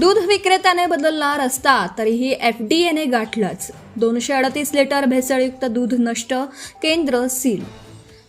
दूध विक्रेत्याने बदलला रस्ता तरीही एफडीएने गाठलाच. 238 लिटर भेसळयुक्त दूध नष्ट, केंद्र सील.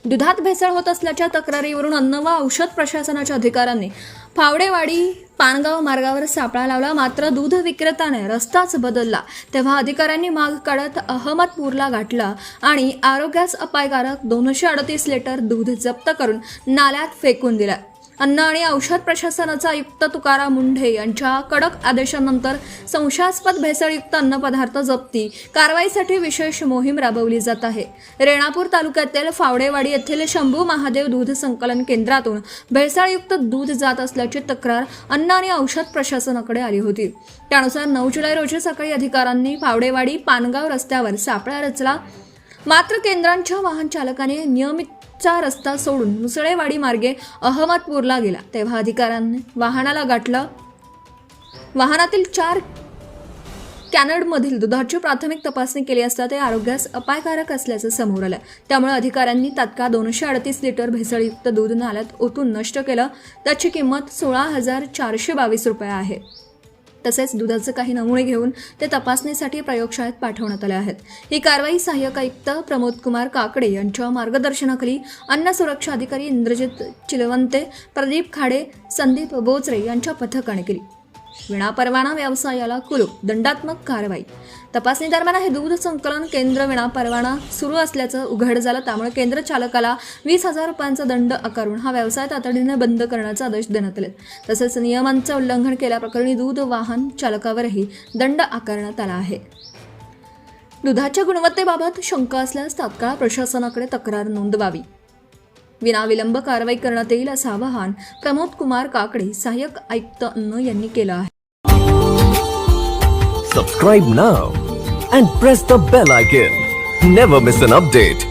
दुधात भेसळ होत असल्याच्या तक्रारीवरून अन्न व औषध प्रशासनाच्या अधिकाऱ्यांनी फावडेवाडी पानगाव मार्गावर सापळा लावला. मात्र दूध विक्रेत्याने रस्ताच बदलला तेव्हा अधिकाऱ्यांनी माग काढत अहमदपूरला गाठला आणि आरोग्यास अपायकारक 238 लिटर दूध जप्त करून नाल्यात फेकून दिलं. अन्न आणि औषध प्रशासनाचा आयुक्त तुकाराम मुंढे यांच्या कडक आदेशानंतर संशयास्पद भेसळयुक्त अन्नपदार्थ जप्ती कारवाईसाठी विशेष मोहीम राबवली जात आहे. रेणापूर तालुक्यातील फावडेवाडी येथील शंभू महादेव दूध संकलन केंद्रातून भेसळयुक्त दूध जात असल्याची तक्रार अन्न आणि औषध प्रशासनाकडे आली होती. त्यानुसार 9 जुलै रोजी सकाळी अधिकाऱ्यांनी फावडेवाडी पानगाव रस्त्यावर सापळा रचला. मात्र केंद्रांच्या वाहन चालकाने नियमितचा रस्ता सोडून मुसळेवाडी मार्गे अहमदपूरला गेला तेव्हा अधिकाऱ्यांनी वाहनाला गाठलं. वाहनातील 4 कॅनडमधील दुधाची प्राथमिक तपासणी केली असता ते आरोग्यास अपायकारक असल्याचं समोर आलं. त्यामुळे अधिकाऱ्यांनी तात्काळ 238 लिटर भेसळयुक्त दूध नाल्यात ओतून नष्ट केलं. त्याची किंमत 16,422 रुपये आहे. तसेच दुधाचे काही नमुने घेऊन ते तपासणीसाठी प्रयोगशाळेत पाठवण्यात आले आहेत. ही कारवाई सहाय्यक आयुक्त प्रमोद कुमार काकडे यांच्या मार्गदर्शनाखाली अन्न सुरक्षा अधिकारी इंद्रजित चिलवंते, प्रदीप खाडे, संदीप बोचरे यांच्या पथकाने केली. विनापरवाना व्यवसायाला कुलूप, दंडात्मक कारवाई. तपासणी दरम्यान हे दूध संकलन केंद्र विनापरवाना सुरू असल्याचं उघड झालं. त्यामुळे केंद्र चालकाला 20,000 रुपयांचा दंड आकारून हा व्यवसाय तातडीने बंद करण्याचे आदेश देण्यात आले. तसेच नियमांचे उल्लंघन केल्याप्रकरणी दूध वाहन चालकावरही दंड आकारण्यात आला आहे. दुधाच्या गुणवत्तेबाबत शंका असल्यास तात्काळ प्रशासनाकडे तक्रार नोंदवावी. विनाविलंब कारवाई करण्यात येईल असं आवाहन प्रमोद कुमार काकडे, सहाय्यक आयुक्त अन्न यांनी केलं आहे. Subscribe now and press the bell icon. Never miss an update.